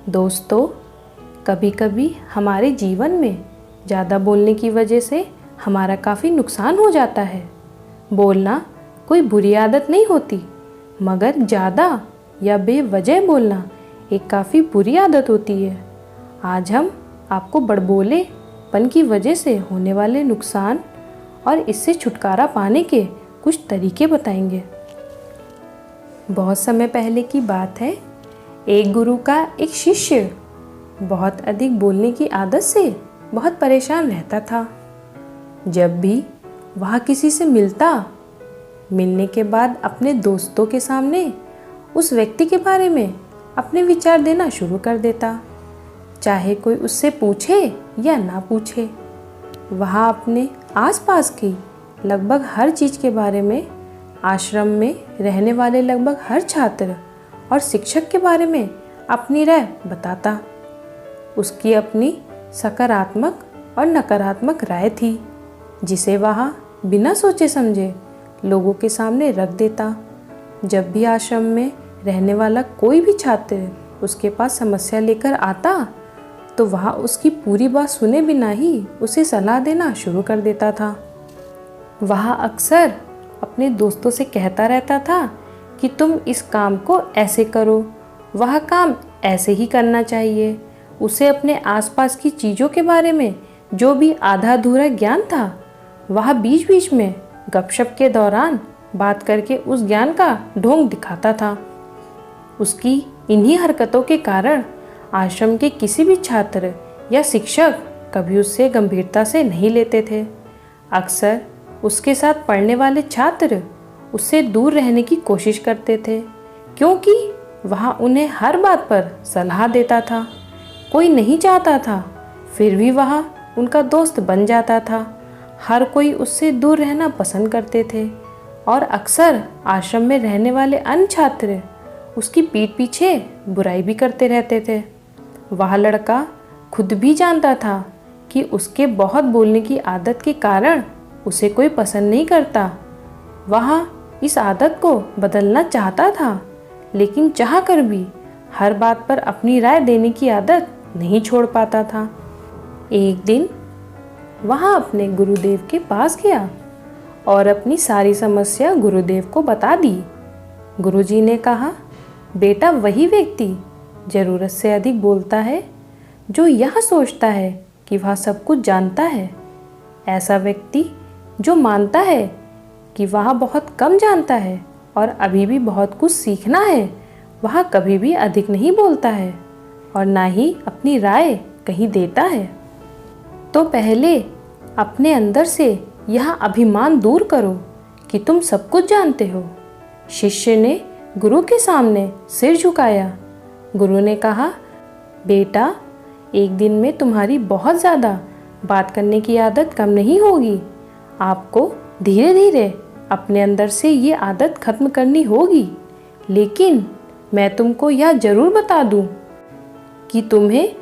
दोस्तों, कभी कभी हमारे जीवन में ज़्यादा बोलने की वजह से हमारा काफ़ी नुकसान हो जाता है। बोलना कोई बुरी आदत नहीं होती, मगर ज़्यादा या बेवजह बोलना एक काफ़ी बुरी आदत होती है। आज हम आपको बड़बोलेपन की वजह से होने वाले नुकसान और इससे छुटकारा पाने के कुछ तरीके बताएंगे। बहुत समय पहले की बात है, एक गुरु का एक शिष्य बहुत अधिक बोलने की आदत से बहुत परेशान रहता था। जब भी वह किसी से मिलने के बाद अपने दोस्तों के सामने उस व्यक्ति के बारे में अपने विचार देना शुरू कर देता, चाहे कोई उससे पूछे या ना पूछे। वह अपने आसपास की लगभग हर चीज़ के बारे में, आश्रम में रहने वाले लगभग हर छात्र और शिक्षक के बारे में अपनी राय बताता। उसकी अपनी सकारात्मक और नकारात्मक राय थी, जिसे वह बिना सोचे समझे लोगों के सामने रख देता। जब भी आश्रम में रहने वाला कोई भी छात्र उसके पास समस्या लेकर आता, तो वह उसकी पूरी बात सुने बिना ही उसे सलाह देना शुरू कर देता था। वह अक्सर अपने दोस्तों से कहता रहता था कि तुम इस काम को ऐसे करो, वह काम ऐसे ही करना चाहिए। उसे अपने आसपास की चीज़ों के बारे में जो भी आधा अधूरा ज्ञान था, वह बीच बीच में गपशप के दौरान बात करके उस ज्ञान का ढोंग दिखाता था। उसकी इन्हीं हरकतों के कारण आश्रम के किसी भी छात्र या शिक्षक कभी उससे गंभीरता से नहीं लेते थे। अक्सर उसके साथ पढ़ने वाले छात्र उससे दूर रहने की कोशिश करते थे, क्योंकि वह उन्हें हर बात पर सलाह देता था। कोई नहीं चाहता था, फिर भी वह उनका दोस्त बन जाता था। हर कोई उससे दूर रहना पसंद करते थे और अक्सर आश्रम में रहने वाले अन्य छात्र उसकी पीठ पीछे बुराई भी करते रहते थे। वह लड़का खुद भी जानता था कि उसके बहुत बोलने की आदत के कारण उसे कोई पसंद नहीं करता। वह इस आदत को बदलना चाहता था, लेकिन चाह कर भी हर बात पर अपनी राय देने की आदत नहीं छोड़ पाता था। एक दिन वह अपने गुरुदेव के पास गया और अपनी सारी समस्या गुरुदेव को बता दी। गुरुजी ने कहा, बेटा, वही व्यक्ति ज़रूरत से अधिक बोलता है जो यह सोचता है कि वह सब कुछ जानता है। ऐसा व्यक्ति जो मानता है कि वह बहुत कम जानता है और अभी भी बहुत कुछ सीखना है, वह कभी भी अधिक नहीं बोलता है और ना ही अपनी राय कहीं देता है। तो पहले अपने अंदर से यह अभिमान दूर करो कि तुम सब कुछ जानते हो। शिष्य ने गुरु के सामने सिर झुकाया। गुरु ने कहा, बेटा, एक दिन में तुम्हारी बहुत ज़्यादा बात करने की आदत कम नहीं होगी। आपको धीरे धीरे अपने अंदर से ये आदत खत्म करनी होगी। लेकिन मैं तुमको यह ज़रूर बता दूं कि तुम्हें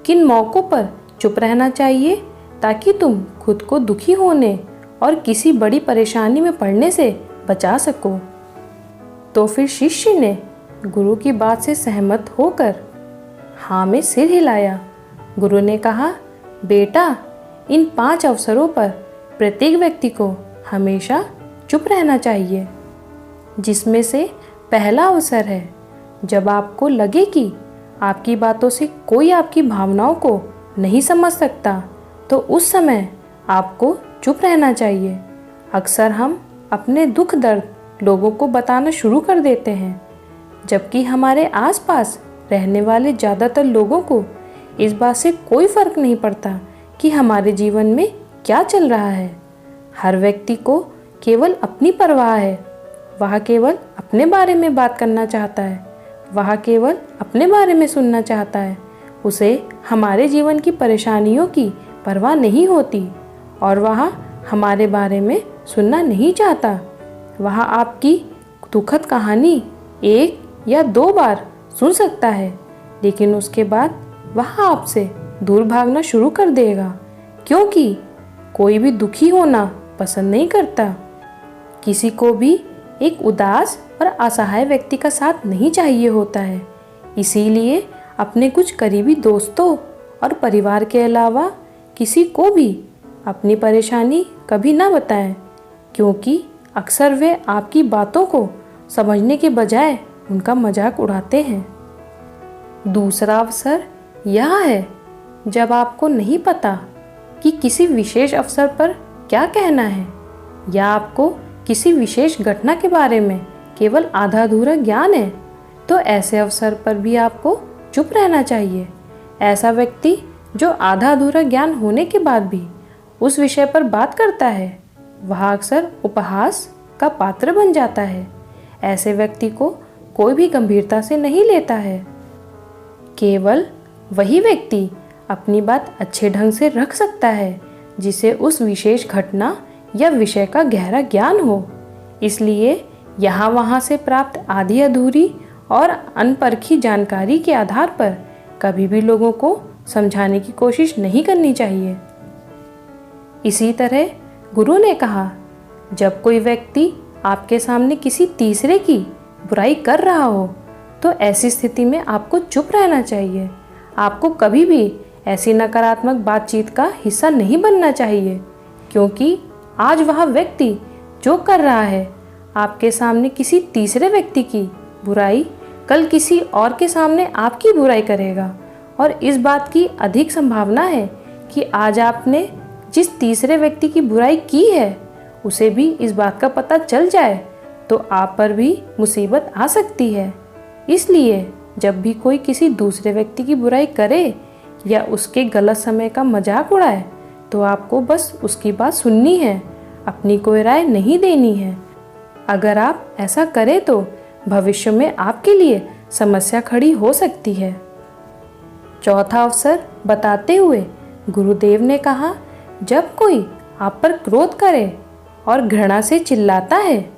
किन मौक़ों पर चुप रहना चाहिए, ताकि तुम खुद को दुखी होने और किसी बड़ी परेशानी में पड़ने से बचा सको। तो फिर शिष्य ने गुरु की बात से सहमत होकर हाँ में सिर हिलाया। गुरु ने कहा, बेटा, इन 5 अवसरों पर प्रत्येक व्यक्ति को हमेशा चुप रहना चाहिए, जिसमें से पहला अवसर है जब आपको लगे कि आपकी बातों से कोई आपकी भावनाओं को नहीं समझ सकता, तो उस समय आपको चुप रहना चाहिए। अक्सर हम अपने दुख दर्द लोगों को बताना शुरू कर देते हैं, जबकि हमारे आसपास रहने वाले ज़्यादातर लोगों को इस बात से कोई फ़र्क नहीं पड़ता कि हमारे जीवन में क्या चल रहा है। हर व्यक्ति को केवल अपनी परवाह है। वह केवल अपने बारे में बात करना चाहता है। वह केवल अपने बारे में सुनना चाहता है। उसे हमारे जीवन की परेशानियों की परवाह नहीं होती और वह हमारे बारे में सुनना नहीं चाहता। वह आपकी दुखद कहानी 1 या 2 बार सुन सकता है, लेकिन उसके बाद वह आपसे दूर भागना शुरू कर देगा, क्योंकि कोई भी दुखी होना पसंद नहीं करता। किसी को भी एक उदास और असहाय व्यक्ति का साथ नहीं चाहिए होता है। इसीलिए अपने कुछ करीबी दोस्तों और परिवार के अलावा किसी को भी अपनी परेशानी कभी ना बताएं, क्योंकि अक्सर वे आपकी बातों को समझने के बजाय उनका मजाक उड़ाते हैं। दूसरा अवसर यह है जब आपको नहीं पता कि किसी विशेष अवसर पर क्या कहना है, या आपको किसी विशेष घटना के बारे में केवल आधा अधूरा ज्ञान है, तो ऐसे अवसर पर भी आपको चुप रहना चाहिए। ऐसा व्यक्ति जो आधा अधूरा ज्ञान होने के बाद भी उस विषय पर बात करता है, वह अक्सर उपहास का पात्र बन जाता है। ऐसे व्यक्ति को कोई भी गंभीरता से नहीं लेता है। केवल वही व्यक्ति अपनी बात अच्छे ढंग से रख सकता है जिसे उस विशेष घटना या विषय का गहरा ज्ञान हो। इसलिए यहाँ वहाँ से प्राप्त आधी अधूरी और अनपरखी जानकारी के आधार पर कभी भी लोगों को समझाने की कोशिश नहीं करनी चाहिए। इसी तरह गुरु ने कहा, जब कोई व्यक्ति आपके सामने किसी तीसरे की बुराई कर रहा हो तो ऐसी स्थिति में आपको चुप रहना चाहिए। आपको कभी भी ऐसी नकारात्मक बातचीत का हिस्सा नहीं बनना चाहिए, क्योंकि आज वह व्यक्ति जो कर रहा है आपके सामने किसी तीसरे व्यक्ति की बुराई, कल किसी और के सामने आपकी बुराई करेगा। और इस बात की अधिक संभावना है कि आज आपने जिस तीसरे व्यक्ति की बुराई की है उसे भी इस बात का पता चल जाए तो आप पर भी मुसीबत आ सकती है। इसलिए जब भी कोई किसी दूसरे व्यक्ति की बुराई करे या उसके गलत समय का मजाक उड़ाए तो आपको बस उसकी बात सुननी है, अपनी कोई राय नहीं देनी है। अगर आप ऐसा करें तो भविष्य में आपके लिए समस्या खड़ी हो सकती है। चौथा अवसर बताते हुए गुरुदेव ने कहा, जब कोई आप पर क्रोध करे और घृणा से चिल्लाता है,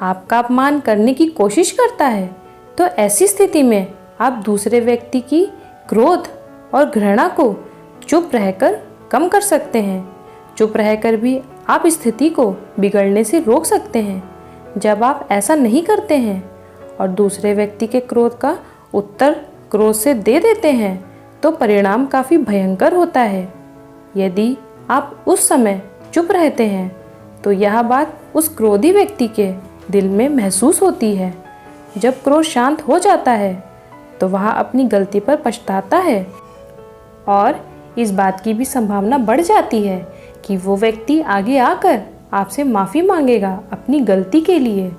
आपका अपमान करने की कोशिश करता है, तो ऐसी स्थिति में आप दूसरे व्यक्ति की क्रोध और घृणा को चुप रहकर कम कर सकते हैं। चुप रहकर भी आप स्थिति को बिगड़ने से रोक सकते हैं। जब आप ऐसा नहीं करते हैं और दूसरे व्यक्ति के क्रोध का उत्तर क्रोध से दे देते हैं तो परिणाम काफ़ी भयंकर होता है। यदि आप उस समय चुप रहते हैं तो यह बात उस क्रोधी व्यक्ति के दिल में महसूस होती है। जब क्रोध शांत हो जाता है तो वह अपनी गलती पर पछताता है और इस बात की भी संभावना बढ़ जाती है कि वो व्यक्ति आगे आकर आपसे माफ़ी मांगेगा अपनी गलती के लिए।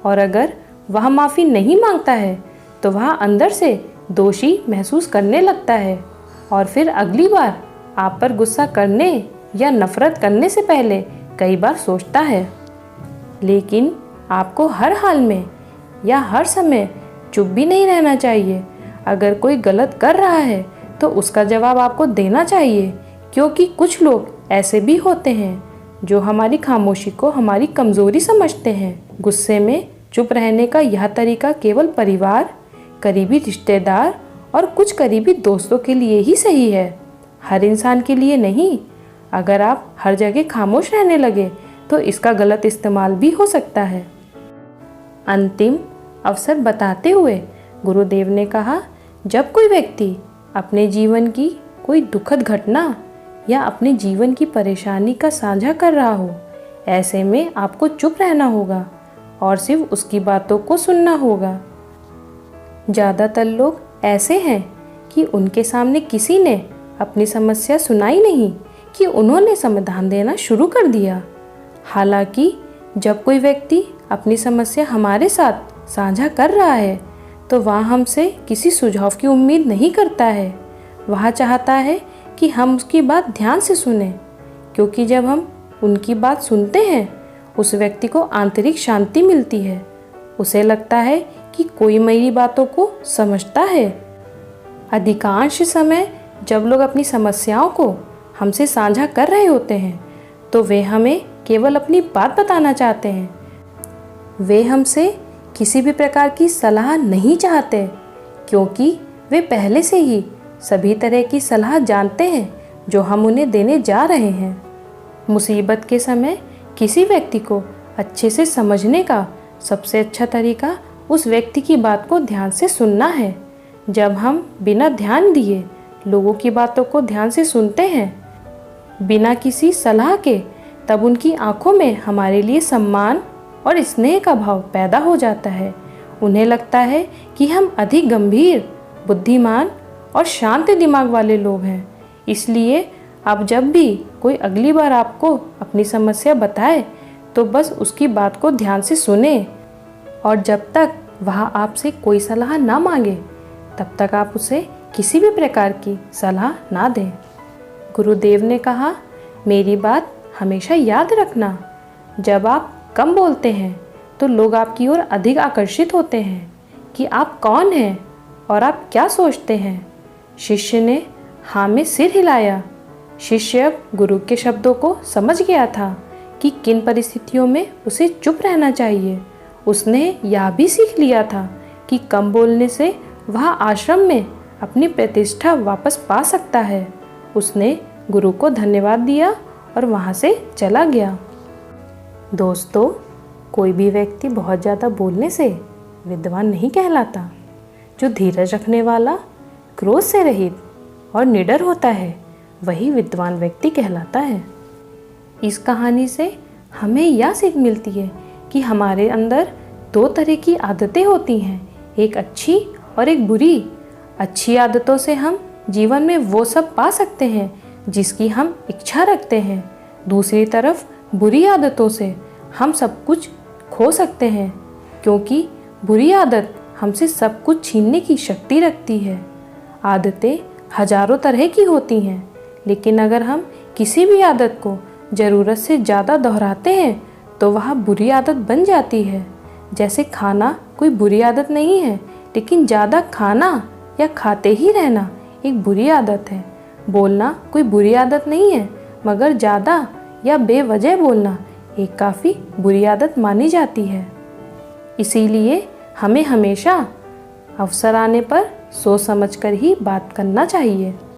और अगर वह माफ़ी नहीं मांगता है तो वह अंदर से दोषी महसूस करने लगता है और फिर अगली बार आप पर गुस्सा करने या नफरत करने से पहले कई बार सोचता है। लेकिन आपको हर हाल में या हर समय चुप भी नहीं रहना चाहिए। अगर कोई गलत कर रहा है तो उसका जवाब आपको देना चाहिए, क्योंकि कुछ लोग ऐसे भी होते हैं जो हमारी खामोशी को हमारी कमज़ोरी समझते हैं। गुस्से में चुप रहने का यह तरीका केवल परिवार, करीबी रिश्तेदार और कुछ करीबी दोस्तों के लिए ही सही है, हर इंसान के लिए नहीं। अगर आप हर जगह खामोश रहने लगे तो इसका गलत इस्तेमाल भी हो सकता है। अंतिम अवसर बताते हुए गुरुदेव ने कहा, जब कोई व्यक्ति अपने जीवन की कोई दुखद घटना या अपने जीवन की परेशानी का साझा कर रहा हो, ऐसे में आपको चुप रहना होगा और सिर्फ उसकी बातों को सुनना होगा। ज़्यादातर लोग ऐसे हैं कि उनके सामने किसी ने अपनी समस्या सुनाई नहीं कि उन्होंने समाधान देना शुरू कर दिया। हालांकि जब कोई व्यक्ति अपनी समस्या हमारे साथ साझा कर रहा है तो वह हमसे किसी सुझाव की उम्मीद नहीं करता है। वह चाहता है कि हम उसकी बात ध्यान से सुनें, क्योंकि जब हम उनकी बात सुनते हैं उस व्यक्ति को आंतरिक शांति मिलती है। उसे लगता है कि कोई मेरी बातों को समझता है। अधिकांश समय जब लोग अपनी समस्याओं को हमसे साझा कर रहे होते हैं तो वे हमें केवल अपनी बात बताना चाहते हैं। वे हमसे किसी भी प्रकार की सलाह नहीं चाहते, क्योंकि वे पहले से ही सभी तरह की सलाह जानते हैं जो हम उन्हें देने जा रहे हैं। मुसीबत के समय किसी व्यक्ति को अच्छे से समझने का सबसे अच्छा तरीका उस व्यक्ति की बात को ध्यान से सुनना है। जब हम बिना ध्यान दिए लोगों की बातों को ध्यान से सुनते हैं, बिना किसी सलाह के, तब उनकी आंखों में हमारे लिए सम्मान और स्नेह का भाव पैदा हो जाता है। उन्हें लगता है कि हम अधिक गंभीर, बुद्धिमान और शांत दिमाग वाले लोग हैं। इसलिए आप जब भी कोई अगली बार आपको अपनी समस्या बताए तो बस उसकी बात को ध्यान से सुने, और जब तक वह आपसे कोई सलाह ना मांगे तब तक आप उसे किसी भी प्रकार की सलाह ना दें। गुरुदेव ने कहा, मेरी बात हमेशा याद रखना, जब आप कम बोलते हैं तो लोग आपकी ओर अधिक आकर्षित होते हैं कि आप कौन हैं और आप क्या सोचते हैं। शिष्य ने हाँ में सिर हिलाया। शिष्य अब गुरु के शब्दों को समझ गया था कि किन परिस्थितियों में उसे चुप रहना चाहिए। उसने यह भी सीख लिया था कि कम बोलने से वह आश्रम में अपनी प्रतिष्ठा वापस पा सकता है। उसने गुरु को धन्यवाद दिया और वहाँ से चला गया। दोस्तों, कोई भी व्यक्ति बहुत ज़्यादा बोलने से विद्वान नहीं कहलाता। जो धीरज रखने वाला, क्रोध से रहित और निडर होता है, वही विद्वान व्यक्ति कहलाता है। इस कहानी से हमें यह सीख मिलती है कि हमारे अंदर दो तरह की आदतें होती हैं, एक अच्छी और एक बुरी। अच्छी आदतों से हम जीवन में वो सब पा सकते हैं जिसकी हम इच्छा रखते हैं। दूसरी तरफ बुरी आदतों से हम सब कुछ खो सकते हैं, क्योंकि बुरी आदत हमसे सब कुछ छीनने की शक्ति रखती है। आदतें हजारों तरह की होती हैं, लेकिन अगर हम किसी भी आदत को ज़रूरत से ज़्यादा दोहराते हैं तो वह बुरी आदत बन जाती है। जैसे खाना कोई बुरी आदत नहीं है, लेकिन ज़्यादा खाना या खाते ही रहना एक बुरी आदत है। बोलना कोई बुरी आदत नहीं है, मगर ज़्यादा या बेवजह बोलना एक काफ़ी बुरी आदत मानी जाती है। इसीलिए हमें हमेशा अवसर आने पर सोच समझकर ही बात करना चाहिए।